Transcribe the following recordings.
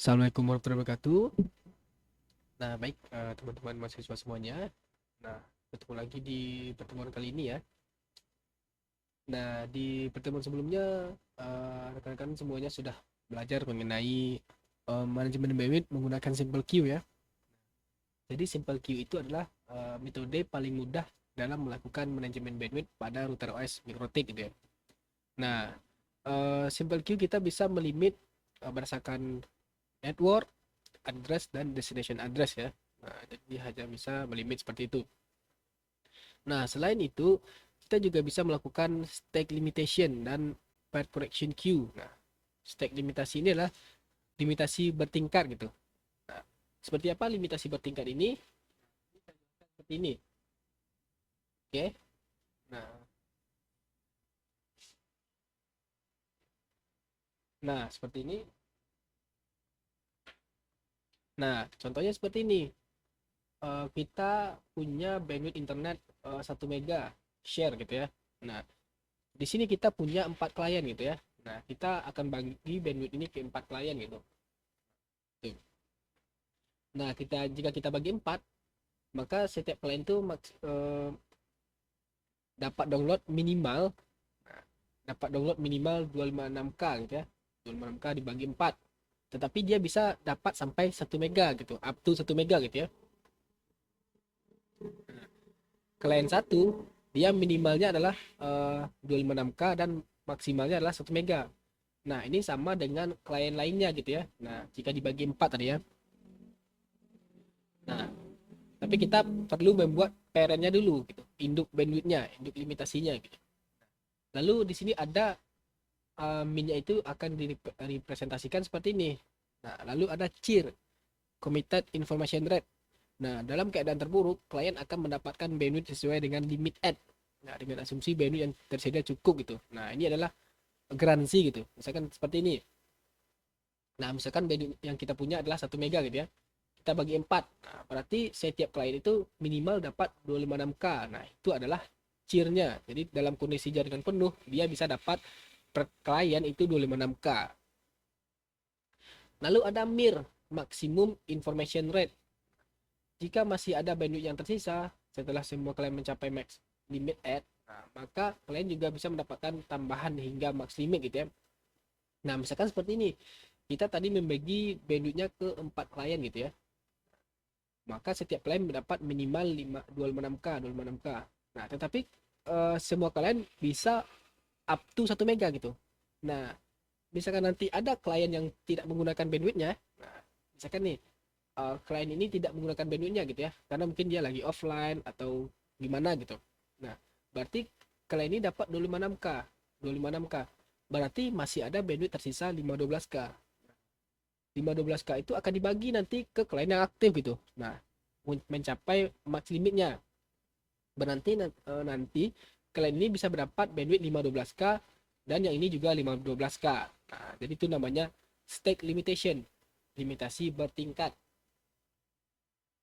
Assalamualaikum warahmatullahi wabarakatuh. Nah, baik teman-teman mahasiswa semuanya. Nah, bertemu lagi di pertemuan kali ini ya. Nah, di pertemuan sebelumnya rekan-rekan semuanya sudah belajar mengenai manajemen bandwidth menggunakan simple queue ya. Jadi simple queue itu adalah metode paling mudah dalam melakukan manajemen bandwidth pada router OS MikroTik gitu ya. Nah, simple queue kita bisa melimit berdasarkan network, address dan destination address ya. Nah, jadi hanya bisa melimit seperti itu. Nah, selain itu, kita juga bisa melakukan stack limitation dan path correction queue. Nah, stack limitasi ini adalah limitasi bertingkat gitu. Nah, seperti apa limitasi bertingkat ini? Seperti ini. Oke. Nah, seperti ini. Nah, contohnya seperti ini. Kita punya bandwidth internet 1 mega share gitu ya. Nah, di sini kita punya 4 klien gitu ya. Nah, kita akan bagi bandwidth ini ke 4 klien gitu. Tuh. Nah, jika kita bagi 4, maka setiap klien itu dapat download minimal nah, dapat download minimal 256K gitu ya. 256K dibagi 4. Tetapi dia bisa dapat sampai 1 mega gitu, up to 1 mega gitu ya. Klien satu dia minimalnya adalah 256K dan maksimalnya adalah 1 mega. Nah, ini sama dengan klien lainnya gitu ya. Nah, jika dibagi 4 tadi ya. Nah, tapi kita perlu membuat parentnya dulu gitu, induk bandwidthnya, induk limitasinya gitu. Lalu di sini ada minnya itu akan direpresentasikan seperti ini. Nah, lalu ada CIR, Committed Information Rate. Nah, dalam keadaan terburuk, klien akan mendapatkan bandwidth sesuai dengan limit add. Nah, dengan asumsi bandwidth yang tersedia cukup gitu. Nah, ini adalah garansi gitu. Misalkan seperti ini. Nah, misalkan bandwidth yang kita punya adalah 1 mega gitu ya. Kita bagi 4. Nah, berarti setiap klien itu minimal dapat 256K. Nah, itu adalah CIR-nya. Jadi dalam kondisi jaringan penuh, dia bisa dapat per klien itu 256K. Lalu ada MIR, Maximum Information Rate. Jika masih ada bandwidth yang tersisa setelah semua klien mencapai max limit add, nah, maka klien juga bisa mendapatkan tambahan hingga max limit gitu ya. Nah, misalkan seperti ini. Kita tadi membagi bandwidthnya ke 4 klien gitu ya. Maka setiap klien mendapat minimal 256K, 256K. Nah, tetapi semua klien bisa up to 1 mega gitu. Nah, misalkan nanti ada klien yang tidak menggunakan bandwidthnya, nah, misalkan nih klien ini tidak menggunakan bandwidthnya gitu ya, karena mungkin dia lagi offline atau gimana gitu. Nah, berarti klien ini dapat 256K, 256K. Berarti masih ada bandwidth tersisa 512K. 512K itu akan dibagi nanti ke klien yang aktif gitu. Nah, mencapai max limitnya. Berarti nanti klien ini bisa mendapat bandwidth 512K dan yang ini juga 512K. Nah, jadi itu namanya stack limitation, limitasi bertingkat.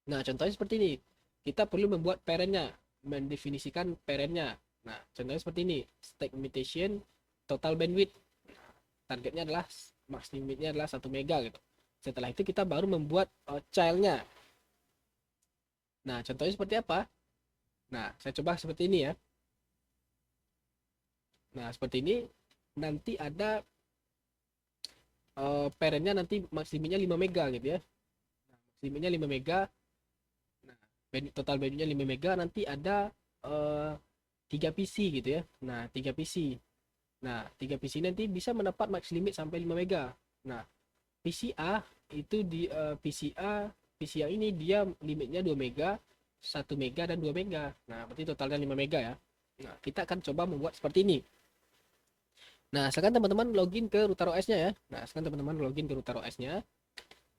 Nah, contohnya seperti ini. Kita perlu membuat parentnya, mendefinisikan parentnya. Nah, contohnya seperti ini. Stack limitation total bandwidth. Targetnya adalah max limitnya adalah 1 mega gitu. Setelah itu kita baru membuat childnya. Nah, contohnya seperti apa? Nah, saya coba seperti ini ya. Nah, seperti ini nanti ada parentnya nanti max limitnya 5 mega gitu ya. Nah, max limitnya 5 mega. Nah, total bandwidthnya 5 mega nanti ada 3 PC gitu ya. Nah, 3 PC. Nah, 3 PC nanti bisa mendapat max limit sampai 5 mega. Nah, PCA itu di PCA ini dia limitnya 2 mega, 1 mega dan 2 mega. Nah, berarti totalnya 5 mega ya. Nah, kita akan coba membuat seperti ini. Nah, silakan teman-teman login ke router OS-nya ya. Nah, silakan teman-teman login ke router OS-nya.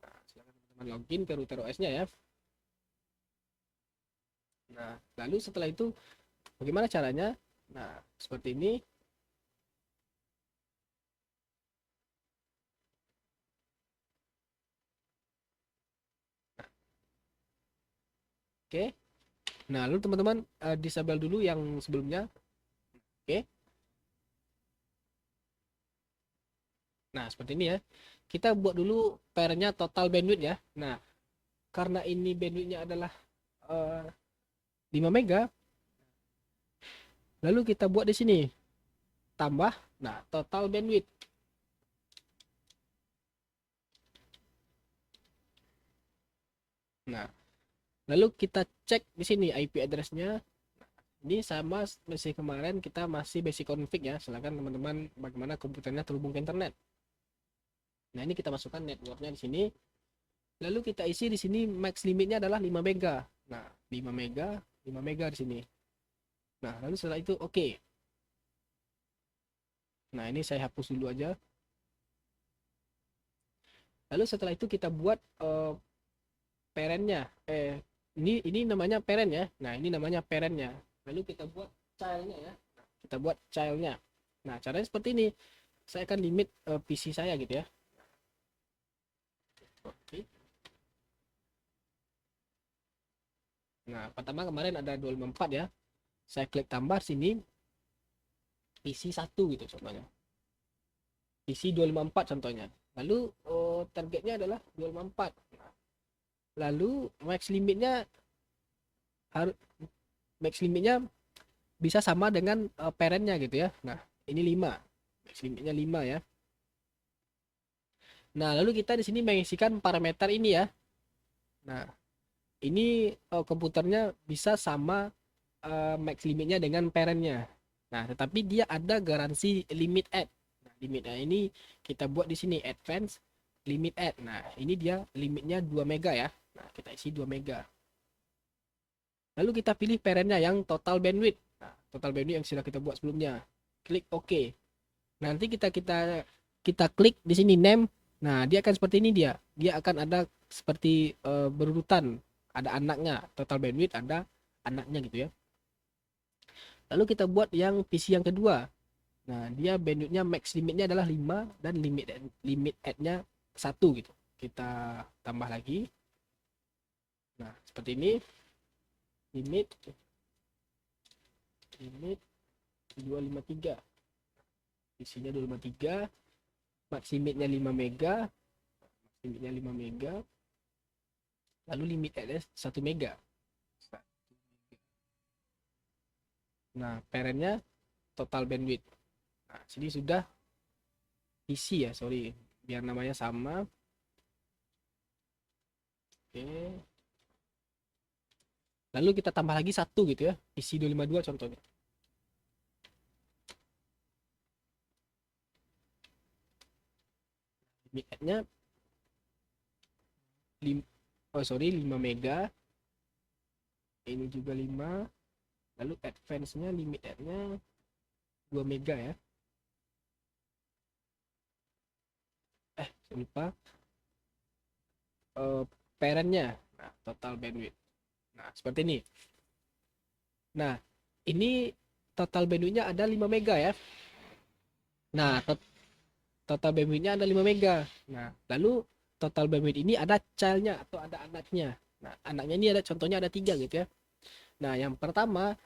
Nah, silakan teman-teman login ke router OS-nya ya. Nah, lalu setelah itu bagaimana caranya? Nah, seperti ini. Oke. Nah, lalu teman-teman disable dulu yang sebelumnya. Oke. Nah, seperti ini ya. Kita buat dulu pairnya total bandwidth ya. Nah, karena ini bandwidthnya adalah 5 mega, lalu kita buat di sini tambah, nah total bandwidth. Nah, lalu kita cek di sini IP address-nya. Ini sama masih kemarin, kita masih basic config ya. Silakan teman-teman bagaimana komputernya terhubung ke internet. Nah, ini kita masukkan networknya di sini. Lalu kita isi di sini max limitnya adalah 5 mega. Nah, 5 mega, 5 mega di sini. Nah, lalu setelah itu oke. Okay. Nah, ini saya hapus dulu aja. Lalu setelah itu kita buat parentnya. Ini namanya parent ya. Nah, ini namanya parentnya. Lalu kita buat childnya ya. Kita buat childnya. Nah, caranya seperti ini. Saya akan limit PC saya gitu ya. Oke. Nah, pertama kemarin ada 254 ya. Saya klik tambah sini PC 1 gitu contohnya. PC 254 contohnya. Lalu targetnya adalah 254. Lalu harus max limitnya bisa sama dengan parentnya gitu ya. Nah, ini 5. Max limitnya 5 ya. Nah, lalu kita di sini mengisikan parameter ini ya. Nah, ini komputernya bisa sama max limitnya dengan parentnya. Nah, tetapi dia ada garansi limit add. Nah, limit add ini kita buat di sini advance limit add. Nah, ini dia limitnya 2 mega ya. Nah, kita isi 2 mega. Lalu kita pilih parentnya yang total bandwidth. Nah, total bandwidth yang sudah kita buat sebelumnya. Klik OK. Nanti kita klik di sini name. Nah, dia akan seperti ini dia. Dia akan ada seperti berurutan. Ada anaknya, total bandwidth ada anaknya gitu ya. Lalu kita buat yang PC yang kedua. Nah, dia bandwidthnya max limitnya adalah 5 dan limit add-nya 1 gitu. Kita tambah lagi. Nah, seperti ini. Limit 253. Isinya 253. Max limitnya 5 mega. Limitnya 5 mega. Lalu limit add 1 mega. Nah, parentnya total bandwidth. Nah, sini sudah isi ya, sorry. Biar namanya sama. Oke. Lalu kita tambah lagi 1 gitu ya. Isi 252 contohnya. Limit add-nya 5 mega. Ini juga 5. Lalu advance-nya limit add-nya 2 mega ya. Saya lupa. Parent-nya. Nah, total bandwidth. Nah, seperti ini. Nah, ini total bandwidth-nya ada 5 mega ya. Nah, total bandwidth-nya ada 5 mega. Nah, lalu total bandwidth ini ada child-nya atau ada anaknya. Nah, anaknya ini ada contohnya ada 3 gitu ya. Nah, yang pertama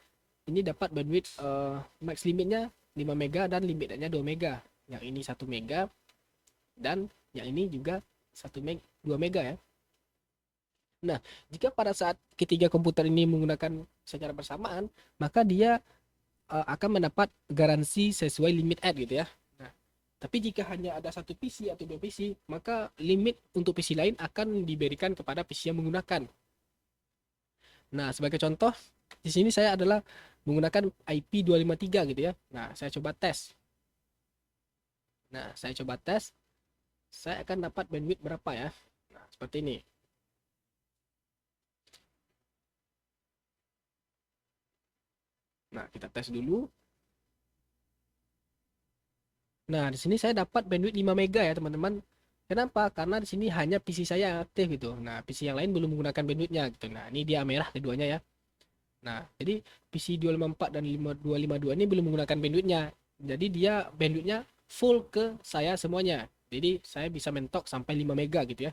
ini dapat bandwidth max limitnya 5 mega dan limitnya 2 mega. Yang ini 1 mega dan yang ini juga 2 mega ya. Nah, jika pada saat ketiga komputer ini menggunakan secara bersamaan, maka dia akan mendapat garansi sesuai limit add gitu ya. Nah, tapi jika hanya ada satu PC atau 2 PC, maka limit untuk PC lain akan diberikan kepada PC yang menggunakan. Nah, sebagai contoh, di sini saya adalah menggunakan IP 253 gitu ya. Nah, saya coba tes. Nah, saya coba tes. Saya akan dapat bandwidth berapa ya. Nah, seperti ini. Nah, kita tes dulu. Nah, di sini saya dapat bandwidth 5 mega ya, teman-teman. Kenapa? Karena di sini hanya PC saya yang aktif gitu. Nah, PC yang lain belum menggunakan bandwidthnya gitu. Nah, ini dia merah keduanya ya. Nah, jadi PC 254 dan 252 ini belum menggunakan bandwidthnya. Jadi dia bandwidthnya full ke saya semuanya. Jadi saya bisa mentok sampai 5 mega gitu ya.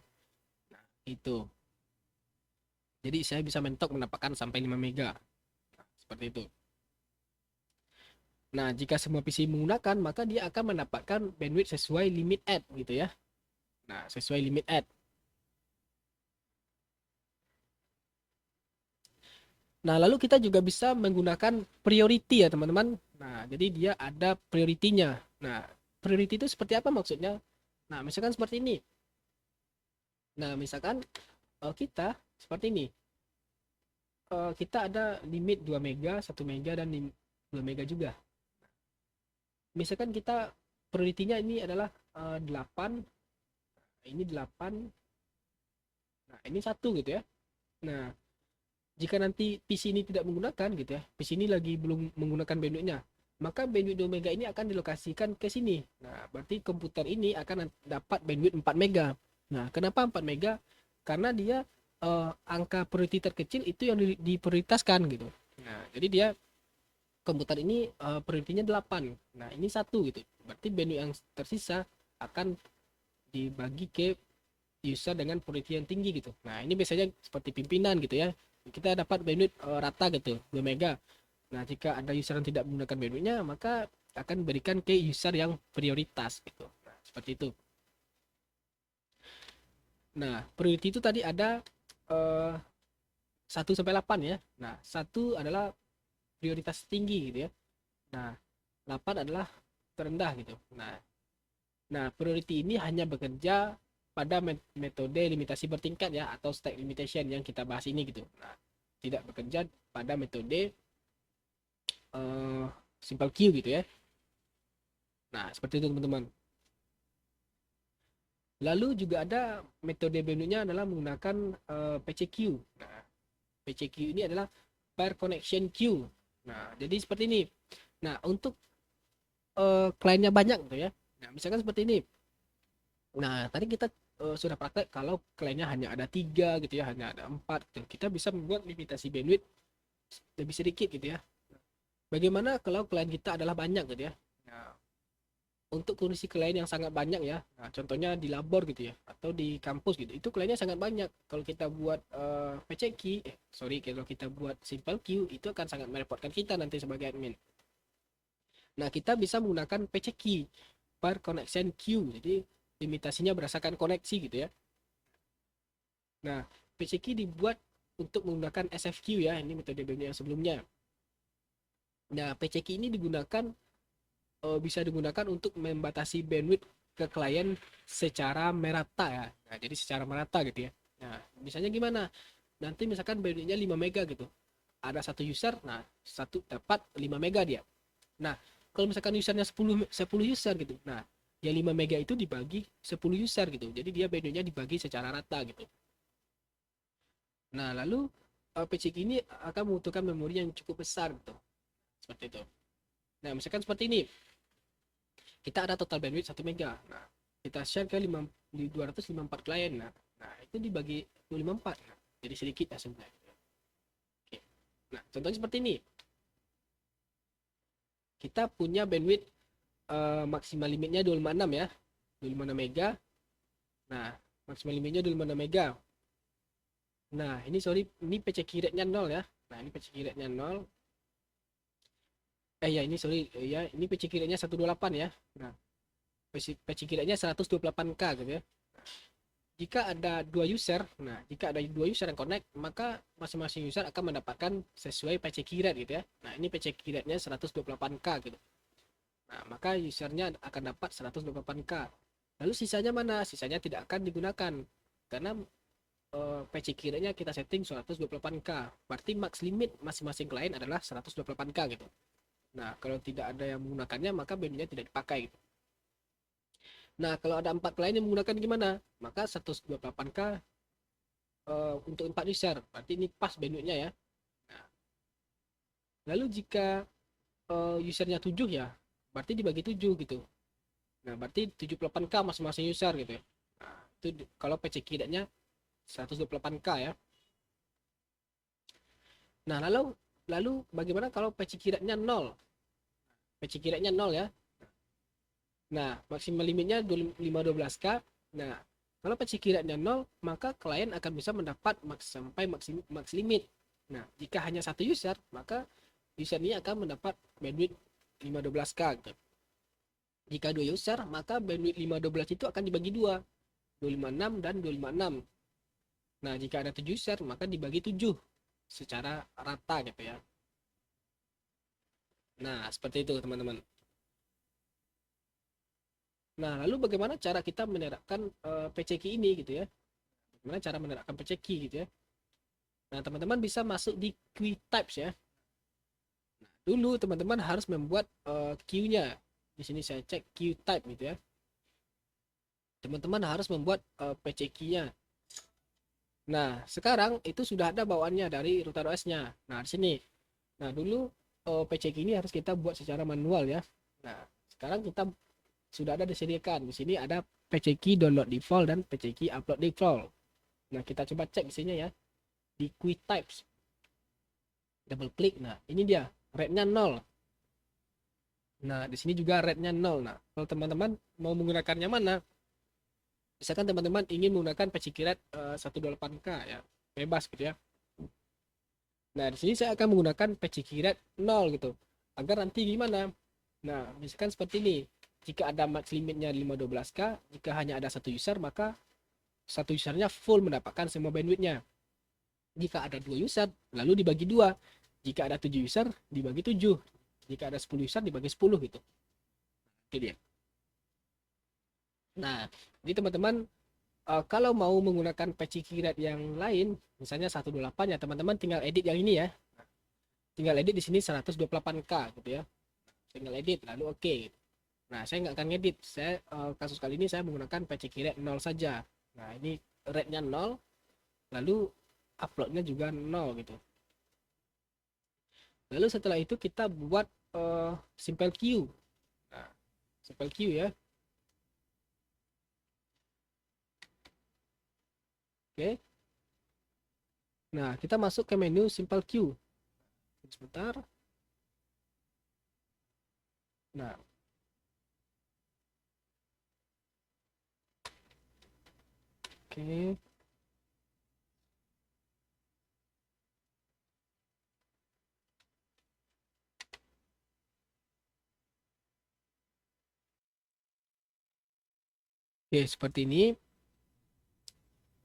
Nah, itu. Jadi saya bisa mentok mendapatkan sampai 5 mega. Nah, seperti itu. Nah, jika semua PC menggunakan, maka dia akan mendapatkan bandwidth sesuai limit add gitu ya. Nah, sesuai limit add. Nah, lalu kita juga bisa menggunakan priority ya, teman-teman. Nah, jadi dia ada prioritinya. Nah, priority itu seperti apa maksudnya? Nah, misalkan seperti ini. Nah, misalkan kita seperti ini. Kita ada limit 2 mega, 1 mega, dan 2 mega juga. Misalkan kita prioritinya ini adalah 8, ini 8, nah ini 1 gitu ya. Nah, jika nanti PC ini tidak menggunakan gitu ya, PC ini lagi belum menggunakan bandwidthnya, maka bandwidth 2 mega ini akan dilokasikan ke sini. Nah, berarti komputer ini akan dapat bandwidth 4 mega. Nah, kenapa 4 mega? Karena dia angka priority terkecil itu yang diprioritaskan gitu. Nah, jadi dia komputer ini prioritinya 8. Nah, ini 1 gitu. Berarti bandwidth yang tersisa akan dibagi ke user dengan priority yang tinggi gitu. Nah, ini biasanya seperti pimpinan gitu ya. Kita dapat bandwidth rata gitu, 2 mega. Nah, jika ada user yang tidak menggunakan bandwidthnya, maka akan berikan ke user yang prioritas gitu. Nah, seperti itu. Nah, priority itu tadi ada 1 sampai 8 ya. Nah, 1 adalah prioritas tinggi gitu ya. Nah, 8 adalah terendah gitu. Nah, priority ini hanya bekerja pada metode limitasi bertingkat ya, atau stack limitation yang kita bahas ini gitu. Nah, tidak bekerja pada metode simple queue gitu ya. Nah, seperti itu teman-teman. Lalu juga ada metode bandwidthnya adalah menggunakan PCQ. Nah, PCQ ini adalah pair connection queue. Nah, jadi seperti ini. Nah, untuk kliennya banyak gitu ya. Nah, misalkan seperti ini. Nah, tadi kita sudah praktek kalau kliennya hanya ada 3 gitu ya, hanya ada 4 gitu. Kita bisa membuat limitasi bandwidth lebih sedikit gitu ya. Bagaimana kalau klien kita adalah banyak gitu ya. Nah, untuk kondisi klien yang sangat banyak ya, nah, contohnya di labor gitu ya, atau di kampus gitu, itu kliennya sangat banyak. Kalau kita buat PCQ, kalau kita buat simple queue, itu akan sangat merepotkan kita nanti sebagai admin. Nah, kita bisa menggunakan PCQ, per connection queue. Jadi limitasinya berdasarkan koneksi gitu ya. Nah, PCQ dibuat untuk menggunakan SFQ ya, ini metode yang sebelumnya. Nah, PCQ ini bisa digunakan untuk membatasi bandwidth ke klien secara merata ya. Nah, jadi secara merata gitu ya. Nah, misalnya gimana? Nanti misalkan bandwidthnya 5 mega gitu. Ada satu user, nah satu dapat 5 mega dia. Nah, kalau misalkan usernya 10 user gitu. Nah, ya 5 mega itu dibagi 10 user gitu. Jadi dia bandwidthnya dibagi secara rata gitu. Nah, lalu PCQ ini akan membutuhkan memori yang cukup besar gitu. Seperti itu. Nah, misalkan seperti ini. Kita ada total bandwidth 1 mega. Nah, kita share ke 254 klien. Nah, itu dibagi 254. Nah, jadi sedikit ya sebenarnya. Oke. Nah, contohnya seperti ini. Kita punya bandwidth maksimal limitnya 256 ya. 256 mega. Nah, maksimal limitnya 256 mega. Nah, ini ini PCQ rate-nya 0 ya. Nah, ini PCQ rate-nya 0. Ya, ini ya, ini PCQ rate-nya 128 ya. Nah, PCQ rate-nya 128K gitu ya. Jika ada dua user, jika ada dua user yang connect, maka masing-masing user akan mendapatkan sesuai PCQ rate gitu ya. Nah, ini PCQ rate-nya 128K gitu. Nah, maka usernya akan dapat 128K. Lalu sisanya mana? Sisanya tidak akan digunakan. Karena PCQ rate-nya kita setting 128K. Berarti max limit masing-masing klien adalah 128K gitu. Nah, kalau tidak ada yang menggunakannya, maka bandwidth-nya tidak dipakai gitu. Nah, kalau ada 4 klien yang menggunakan gimana? Maka 128K untuk 4 user. Berarti ini pas bandwidth-nya ya. Nah, lalu jika usernya 7 ya, berarti dibagi 7 gitu. Nah, berarti 78K masing-masing user gitu ya. Nah, itu kalau PC kidanya 128K ya. Nah, lalu bagaimana kalau PC kidanya 0? PC kidanya 0 ya. Nah, maksimal limitnya 512K. Nah, kalau PC kiranya 0, maka klien akan bisa mendapat sampai max limit. Nah, jika hanya satu user, maka user ini akan mendapat bandwidth 512K gitu. Jika 2 user, maka bandwidth 512 itu akan dibagi 2, 256 dan 256. Nah, jika ada 7 user, maka dibagi 7 secara rata gitu ya. Nah, seperti itu teman-teman. Nah, lalu bagaimana cara kita menerapkan PCK ini gitu ya? Bagaimana cara menerapkan PCK gitu ya? Nah, teman-teman bisa masuk di queue types ya. Nah, dulu teman-teman harus membuat queue-nya. Di sini saya cek queue type gitu ya. Teman-teman harus membuat PCK-nya. Nah, sekarang itu sudah ada bawaannya dari router OS-nya. Nah, di sini. Nah, dulu PCK ini harus kita buat secara manual ya. Nah, sekarang kita sudah ada disediakan. Di sini ada PCK download default dan PCK upload default. Nah, kita coba cek di sini ya. Di quick types. Double klik. Nah, ini dia. Rate-nya 0. Nah, di sini juga rate-nya 0. Nah, kalau teman-teman mau menggunakannya mana? Misalkan teman-teman ingin menggunakan PCK rate 128K ya. Bebas gitu ya. Nah, di sini saya akan menggunakan PCK rate 0 gitu. Agar nanti gimana? Nah, misalkan seperti ini. Jika ada max limitnya 512K, jika hanya ada satu user, maka satu usernya full mendapatkan semua bandwidthnya. Jika ada 2 user, lalu dibagi 2. Jika ada 7 user, dibagi 7. Jika ada 10 user, dibagi 10 gitu. Itu dia. Nah, jadi teman-teman kalau mau menggunakan patch keyret yang lain, misalnya 128 ya teman-teman tinggal edit yang ini ya. Tinggal edit di sini 128K gitu ya. Tinggal edit lalu oke. Nah, saya nggak akan ngedit. Saya kasus kali ini saya menggunakan patch keyret 0 saja. Nah, ini rate-nya 0, lalu uploadnya juga 0 gitu. Lalu setelah itu kita buat simple queue. Nah, simple queue ya. Oke. Nah, kita masuk ke menu simple queue. Sebentar. Nah, oke. Oke, seperti ini.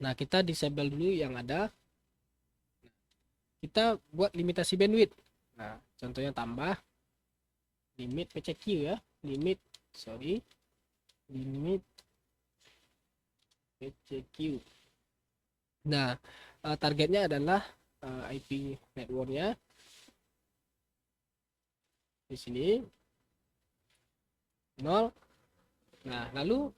Nah, kita disable dulu yang ada. Kita buat limitasi bandwidth. Nah, contohnya tambah limit PCQ ya. Limit, sorry. Limit PCQ. Nah, targetnya adalah IP networknya di sini 0. Nah, lalu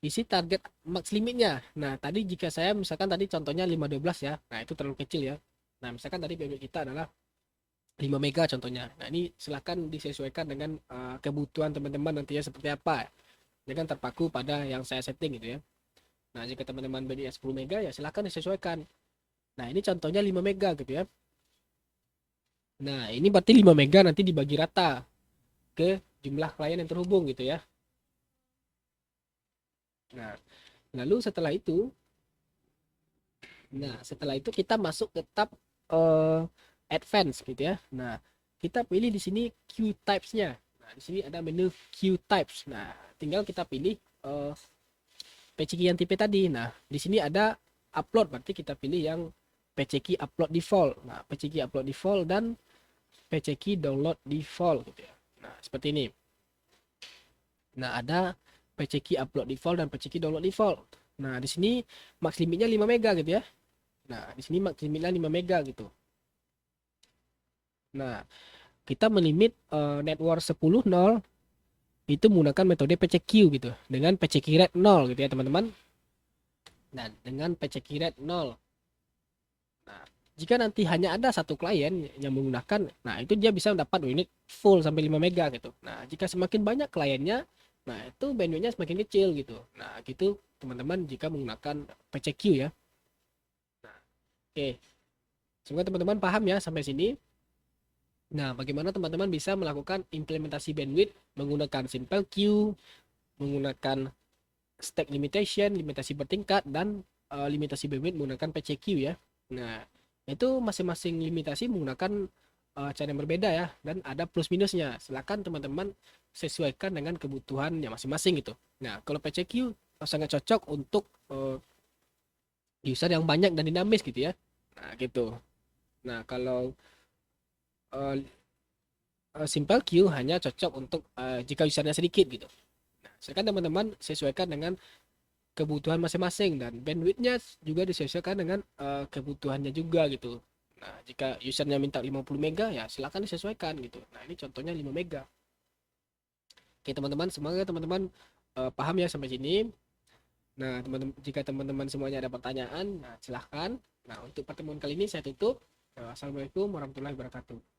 isi target max limitnya. Nah, tadi jika saya misalkan tadi contohnya 512 ya. Nah, itu terlalu kecil ya. Nah, misalkan tadi bandwidth kita adalah 5 mega contohnya. Nah, ini silahkan disesuaikan dengan kebutuhan teman-teman nantinya seperti apa. Jangan terpaku pada yang saya setting gitu ya. Nah, jika teman-teman bandwidth 10 mega ya silahkan disesuaikan. Nah, ini contohnya 5 mega gitu ya. Nah, ini berarti 5 mega nanti dibagi rata ke jumlah klien yang terhubung gitu ya. Nah, lalu setelah itu kita masuk ke tab advance gitu ya. Nah, kita pilih di sini queue types-nya. Nah, di sini ada menu queue types. Nah, tinggal kita pilih PCK yang tipe tadi. Nah, di sini ada upload, berarti kita pilih yang PCK upload default. Nah, PCK upload default dan PCK download default gitu ya. Nah, seperti ini. Nah, ada PCK upload default dan PCK download default. Nah, di sini max limitnya 5 mega gitu ya. Nah, di sini max limitnya 5 mega gitu. Nah, kita melimit network 10.0 itu menggunakan metode PCQ gitu dengan PCQ rate 0 gitu ya, teman-teman. Nah, dengan PCQ rate 0. Nah, jika nanti hanya ada satu klien yang menggunakan, nah itu dia bisa mendapat unit full sampai 5 mega gitu. Nah, jika semakin banyak kliennya, nah itu bandwidthnya semakin kecil gitu. Nah, gitu teman-teman jika menggunakan PCQ ya. Nah, oke. Semoga teman-teman paham ya sampai sini. Nah, bagaimana teman-teman bisa melakukan implementasi bandwidth menggunakan simple queue, menggunakan stack limitation, limitasi bertingkat, dan limitasi bandwidth menggunakan PCQ ya. Nah, itu masing-masing limitasi menggunakan cara yang berbeda ya, dan ada plus minusnya. Silakan teman-teman sesuaikan dengan kebutuhannya masing-masing gitu. Nah, kalau PCQ sangat cocok untuk user yang banyak dan dinamis gitu ya. Nah, gitu. Nah, kalau uh, simple queue hanya cocok untuk jika usernya sedikit gitu. Nah, silakan teman-teman sesuaikan dengan kebutuhan masing-masing, dan bandwidthnya juga disesuaikan dengan kebutuhannya juga gitu. Nah, jika usernya minta 50 mega ya silakan disesuaikan gitu. Nah, ini contohnya 5 mega. Oke, teman-teman, semoga teman-teman paham ya sampai sini. Nah, teman-teman, jika teman-teman semuanya ada pertanyaan, nah silahkan. Nah, untuk pertemuan kali ini saya tutup. Assalamualaikum warahmatullahi wabarakatuh.